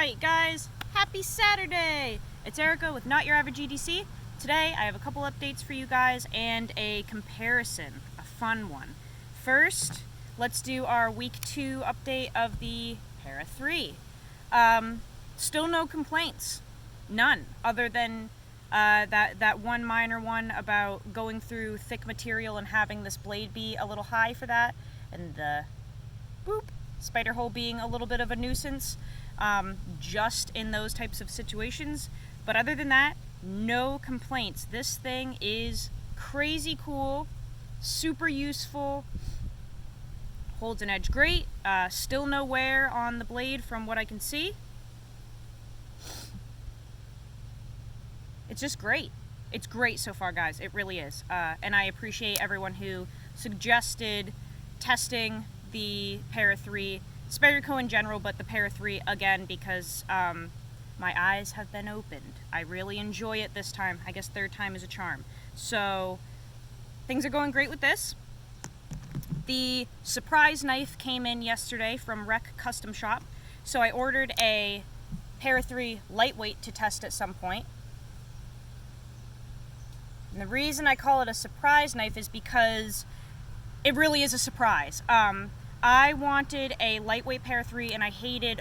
Alright guys, happy Saturday! It's Erica with Not Your Average EDC. Today I have a couple updates for you guys and a comparison, a fun one. First, let's do our week 2 update of the Para 3. Still no complaints. None, other than that one minor one about going through thick material and having this blade be a little high for that, and the boop spider hole being a little bit of a nuisance, just in those types of situations. But other than that, no complaints. This thing is crazy cool, super useful, holds an edge great, still no wear on the blade from what I can see. It's just great. It's great so far, guys. It really is. And I appreciate everyone who suggested testing the Para 3, Spyderco in general, but the Para 3 again, because my eyes have been opened. I really enjoy it this time. I guess third time is a charm. So things are going great with this. The surprise knife came in yesterday from Rec Custom Shop. So I ordered a Para 3 lightweight to test at some point. And the reason I call it a surprise knife is because it really is a surprise. I wanted a lightweight Para 3 and I hated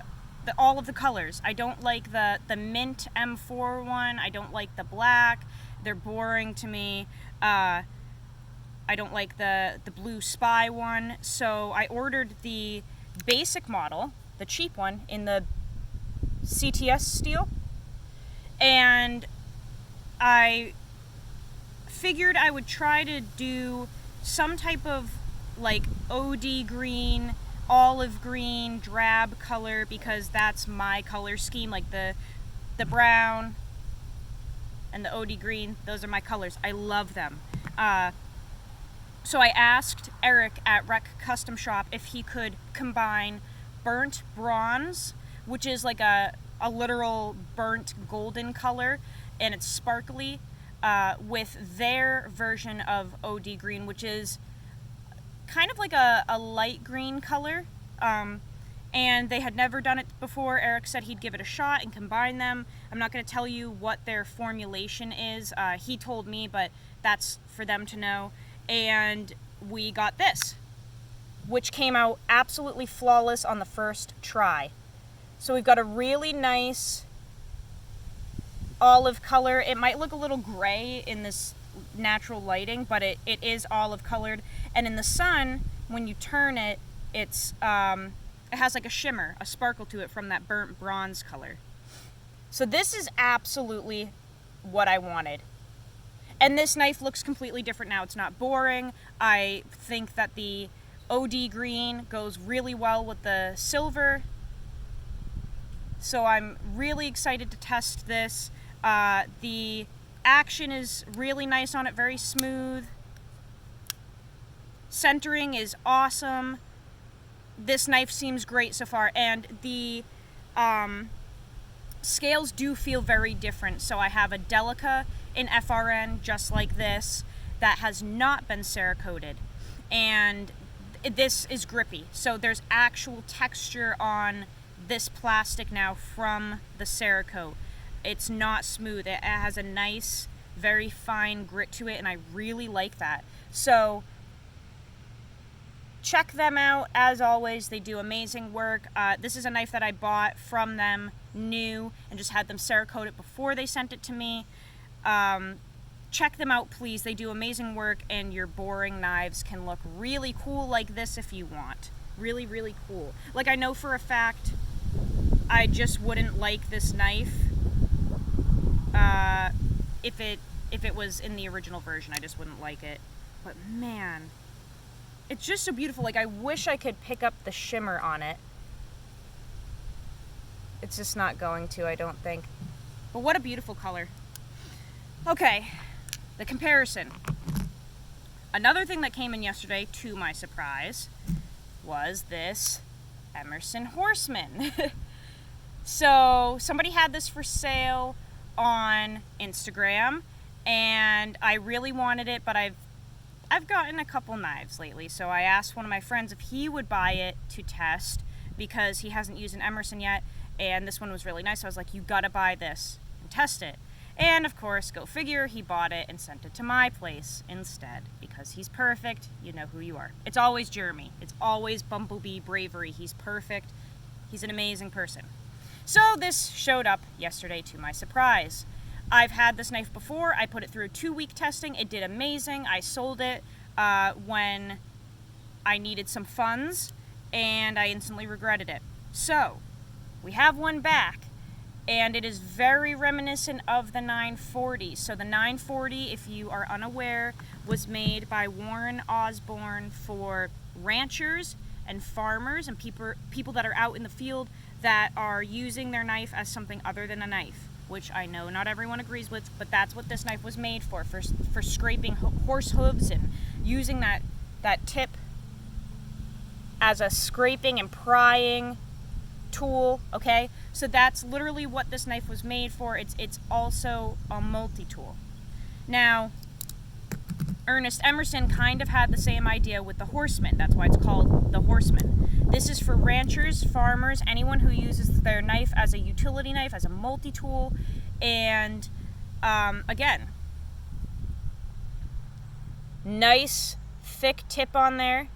all of the colors. I don't like the mint M4 one. I don't like the black. They're boring to me. I don't like the blue Spy one. So I ordered the basic model, the cheap one, in the CTS steel. And I figured I would try to do some type of like OD green, olive green, drab color, because that's my color scheme. Like the brown and the OD green, those are my colors. I love them. So I asked Eric at Rec Custom Shop if he could combine burnt bronze, which is like a literal burnt golden color, and it's sparkly, with their version of OD green, which is kind of like a light green color, and they had never done it before. Eric said he'd give it a shot and combine them. I'm not going to tell you what their formulation is. He told me, but that's for them to know. And we got this, which came out absolutely flawless on the first try. So we've got a really nice olive color. It might look a little gray in this natural lighting, but it is olive colored, and in the sun when you turn it, it has like a shimmer, a sparkle to it from that burnt bronze color. So this is absolutely what I wanted, and this knife looks completely different now. It's not boring. I think that the OD green goes really well with the silver, so I'm really excited to test this. The action is really nice on it, very smooth. Centering is awesome. This knife seems great so far, and the scales do feel very different. So I have a Delica in FRN just like this that has not been Cerakoted, and this is grippy. So there's actual texture on this plastic now from the Cerakote. It's not smooth. It has a nice, very fine grit to it, and I really like that. So check them out. As always, they do amazing work. This is a knife that I bought from them new and just had them Cerakote it before they sent it to me. Check them out, please. They do amazing work, and your boring knives can look really cool like this if you want. Really, really cool. Like, I know for a fact I just wouldn't like this knife if it was in the original version. I just wouldn't like it. But man, it's just so beautiful. Like, I wish I could pick up the shimmer on it. It's just not going to, I don't think. But what a beautiful color. Okay, the comparison. Another thing that came in yesterday, to my surprise, was this Emerson Horseman. So somebody had this for sale on Instagram, and I really wanted it, but I've gotten a couple knives lately, so I asked one of my friends if he would buy it to test, because he hasn't used an Emerson yet, and this one was really nice. So I was like, you gotta buy this and test it. And of course, go figure, he bought it and sent it to my place instead, because he's perfect. You know who you are. It's always Jeremy. It's always Bumblebee Bravery. He's perfect. He's an amazing person. So this showed up yesterday to my surprise. I've had this knife before. I put it through 2-week testing. It did amazing. I sold it when I needed some funds, and I instantly regretted it. So we have one back, and it is very reminiscent of the 940. So the 940, if you are unaware, was made by Warren Osborne for ranchers and farmers and people that are out in the field that are using their knife as something other than a knife, which I know not everyone agrees with, but that's what this knife was made for scraping horse hooves and using that tip as a scraping and prying tool, okay? So that's literally what this knife was made for. It's also a multi-tool. Now, Ernest Emerson kind of had the same idea with the Horseman. That's why it's called the Horseman. This is for ranchers, farmers, anyone who uses their knife as a utility knife, as a multi-tool. And again, nice thick tip on there,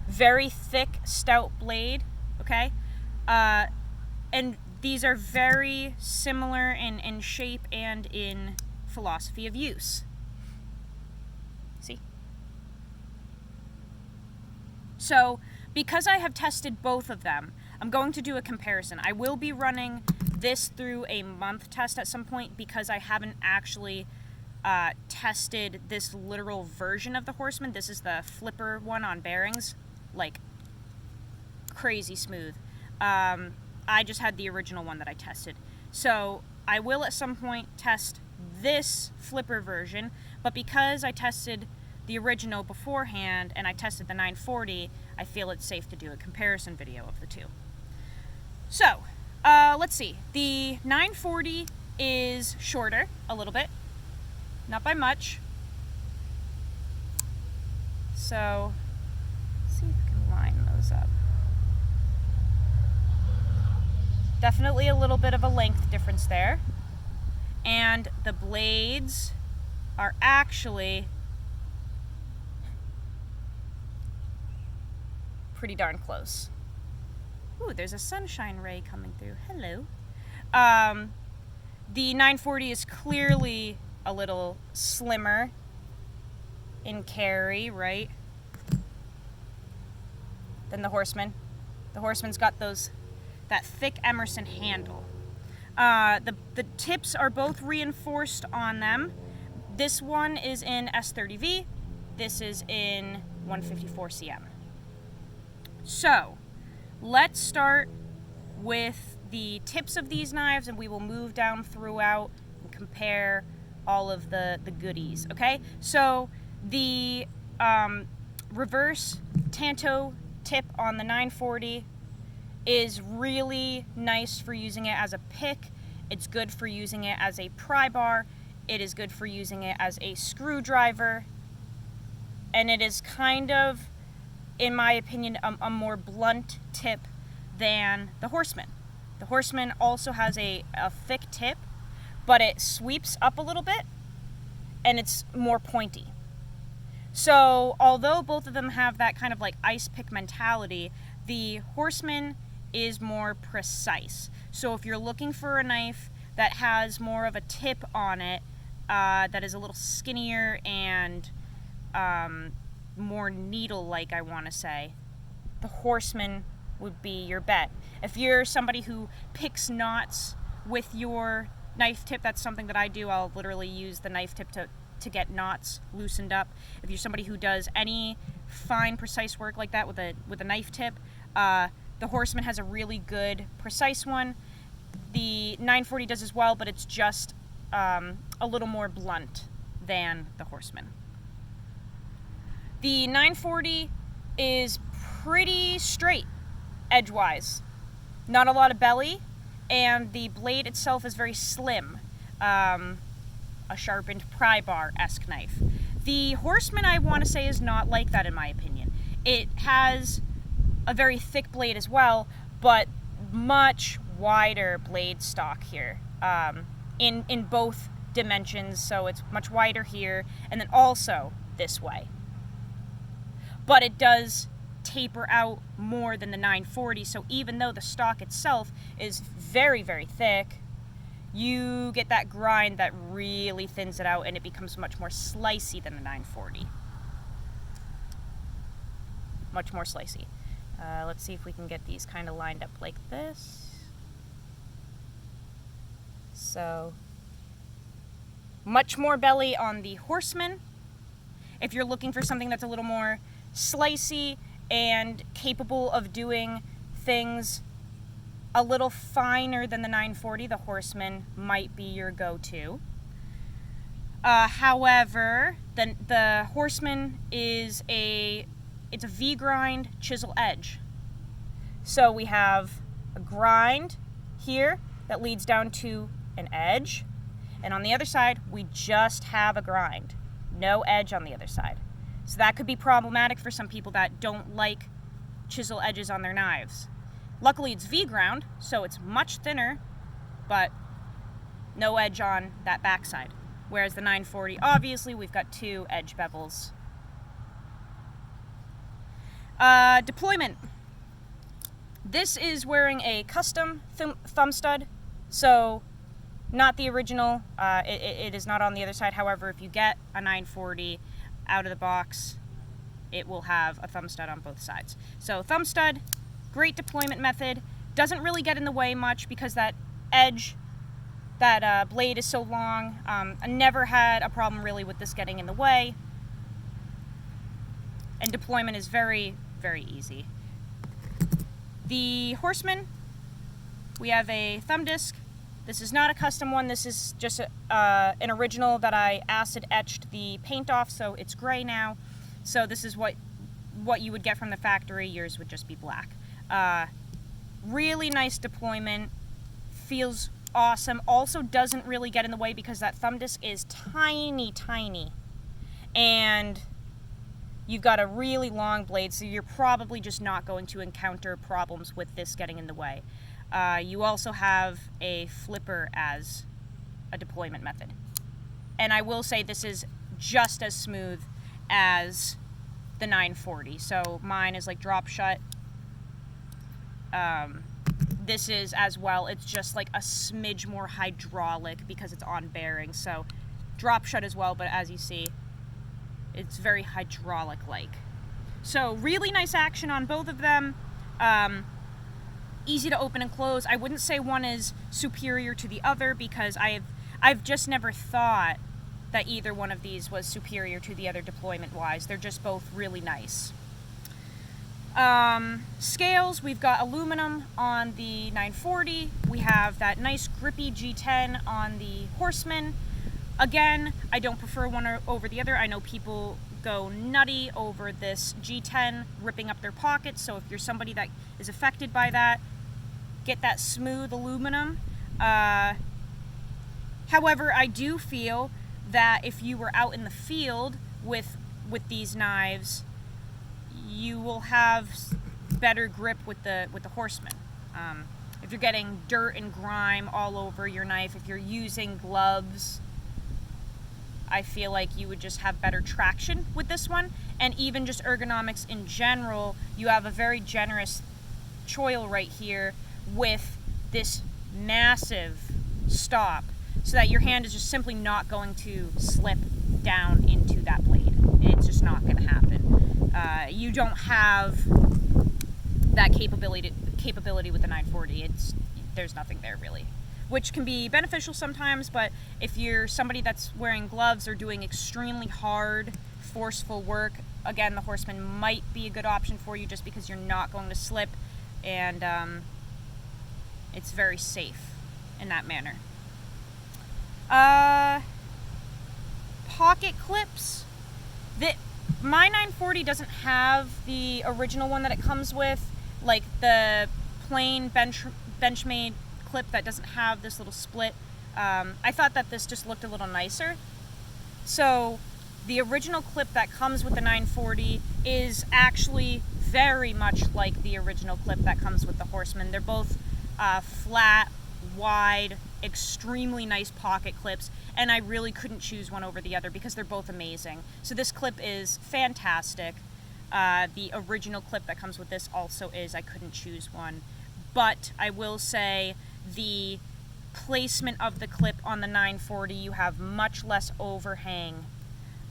very thick stout blade, okay? And these are very similar in shape and in philosophy of use. See? So, because I have tested both of them, I'm going to do a comparison. I will be running this through a month test at some point because I haven't actually tested this literal version of the Horseman. This is the flipper one on bearings, like crazy smooth. I just had the original one that I tested. So I will at some point test this flipper version, but because I tested the original beforehand and I tested the 940, I feel it's safe to do a comparison video of the two. So, let's see. The 940 is shorter a little bit, not by much. So, let's see if I can line those up. Definitely a little bit of a length difference there. And the blades are actually pretty darn close. Ooh, there's a sunshine ray coming through. Hello. The 940 is clearly a little slimmer in carry, right, than the Horseman. The Horseman's got that thick Emerson handle. The tips are both reinforced on them. This one is in S30V. This is in 154cm. So, let's start with the tips of these knives, and we will move down throughout and compare all of the goodies, okay? So, the reverse Tanto tip on the 940 is really nice for using it as a pick. It's good for using it as a pry bar. It is good for using it as a screwdriver. And it is kind of, in my opinion, a more blunt tip than the Horseman. The Horseman also has a thick tip, but it sweeps up a little bit, and it's more pointy. So, although both of them have that kind of like ice pick mentality, the Horseman is more precise. So if you're looking for a knife that has more of a tip on it, that is a little skinnier and more needle-like, I want to say, the Horseman would be your bet. If you're somebody who picks knots with your knife tip, that's something that I do. I'll literally use the knife tip to get knots loosened up. If you're somebody who does any fine, precise work like that with a knife tip, the Horseman has a really good, precise one. The 940 does as well, but it's just a little more blunt than the Horseman. The 940 is pretty straight, edgewise. Not a lot of belly, and the blade itself is very slim. A sharpened pry bar-esque knife. The Horseman, I want to say, is not like that in my opinion. It has a very thick blade as well, but much wider blade stock here in both dimensions. So it's much wider here, and then also this way. But it does taper out more than the 940, so even though the stock itself is very, very thick, you get that grind that really thins it out, and it becomes much more slicey than the 940. Much more slicey. Let's see if we can get these kind of lined up like this. So, much more belly on the Horseman. If you're looking for something that's a little more slicey and capable of doing things a little finer than the 940, the Horseman might be your go-to. However, the Horseman is it's a V-grind chisel edge. So we have a grind here that leads down to an edge, and on the other side we just have a grind, no edge on the other side. So that could be problematic for some people that don't like chisel edges on their knives. Luckily it's V-ground, so it's much thinner, but no edge on that backside. Whereas the 940, obviously we've got two edge bevels. Deployment. This is wearing a custom thumb stud, so not the original. It is not on the other side. However, if you get a 940 out of the box, it will have a thumb stud on both sides. So thumb stud, great deployment method. Doesn't really get in the way much because that edge, that blade is so long. I never had a problem really with this getting in the way. And deployment is very, very easy. The Horseman, we have a thumb disc. This is not a custom one. This is just an original that I acid etched the paint off, so it's gray now. So this is what you would get from the factory. Yours would just be black. Really nice deployment. Feels awesome. Also doesn't really get in the way because that thumb disc is tiny, tiny. And you've got a really long blade, so you're probably just not going to encounter problems with this getting in the way. You also have a flipper as a deployment method. And I will say this is just as smooth as the 940. So mine is like drop shut. This is as well. It's just like a smidge more hydraulic because it's on bearing. So drop shut as well, but as you see, it's very hydraulic-like. So really nice action on both of them. Easy to open and close. I wouldn't say one is superior to the other because I've just never thought that either one of these was superior to the other deployment-wise. They're just both really nice. Scales, we've got aluminum on the 940. We have that nice grippy G10 on the Horseman. Again, I don't prefer one over the other. I know people go nutty over this G10 ripping up their pockets, so if you're somebody that is affected by that, get that smooth aluminum. However, I do feel that if you were out in the field with these knives, you will have better grip with the Horseman. If you're getting dirt and grime all over your knife, if you're using gloves, I feel like you would just have better traction with this one. And even just ergonomics in general, you have a very generous choil right here with this massive stop so that your hand is just simply not going to slip down into that blade. It's just not going to happen. You don't have that capability with the 940. There's nothing there really, which can be beneficial sometimes, but if you're somebody that's wearing gloves or doing extremely hard, forceful work, again, the Horseman might be a good option for you just because you're not going to slip, and it's very safe in that manner. Pocket clips. My 940 doesn't have the original one that it comes with, like the plain Benchmade clip that doesn't have this little split. I thought that this just looked a little nicer. So the original clip that comes with the 940 is actually very much like the original clip that comes with the Horseman. They're both flat, wide, extremely nice pocket clips, and I really couldn't choose one over the other because they're both amazing. So this clip is fantastic. The original clip that comes with this also is. I couldn't choose one. But I will say the placement of the clip on the 940, you have much less overhang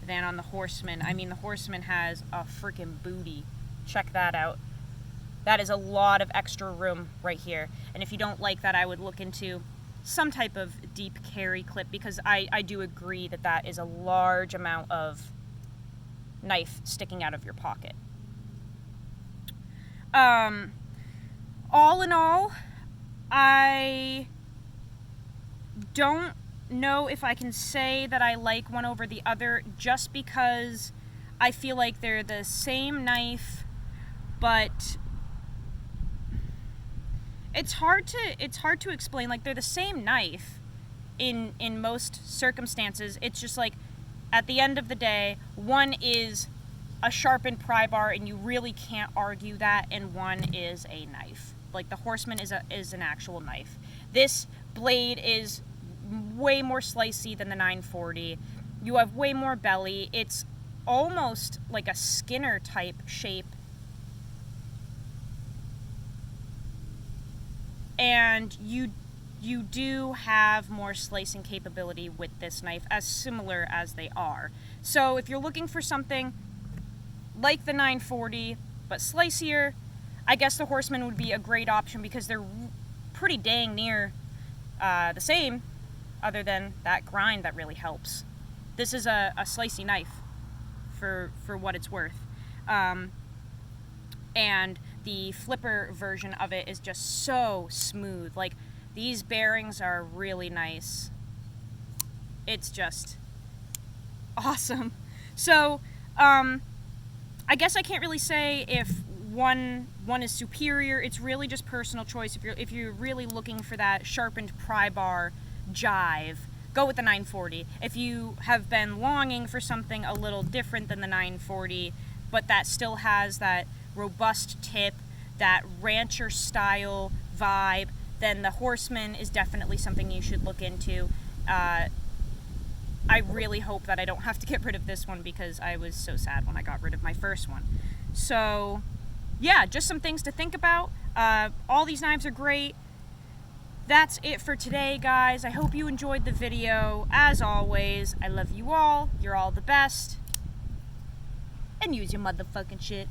than on the Horseman. I mean, the Horseman has a freaking booty. Check that out. That is a lot of extra room right here. And if you don't like that, I would look into some type of deep carry clip, because I do agree that that is a large amount of knife sticking out of your pocket. All in all, I don't know if I can say that I like one over the other, just because I feel like they're the same knife, but it's hard to explain. Like, they're the same knife in most circumstances. It's just like, at the end of the day, one is a sharpened pry bar and you really can't argue that, and one is a knife. Like, the Horseman is an actual knife. This blade is way more slicey than the 940. You have way more belly. It's almost like a Skinner type shape. And you do have more slicing capability with this knife, as similar as they are. So if you're looking for something like the 940 but slicier, I guess the Horseman would be a great option, because they're pretty dang near the same, other than that grind that really helps. This is a slicey knife for what it's worth. And the flipper version of it is just so smooth. Like, these bearings are really nice. It's just awesome. So, I guess I can't really say if one is superior. It's really just personal choice. If you're really looking for that sharpened pry bar jive, go with the 940. If you have been longing for something a little different than the 940, but that still has that robust tip, that rancher style vibe, then the Horseman is definitely something you should look into. I really hope that I don't have to get rid of this one, because I was so sad when I got rid of my first one. So yeah, just some things to think about. All these knives are great. That's it for today, guys. I hope you enjoyed the video. As always, I love you all. You're all the best. And use your motherfucking shit.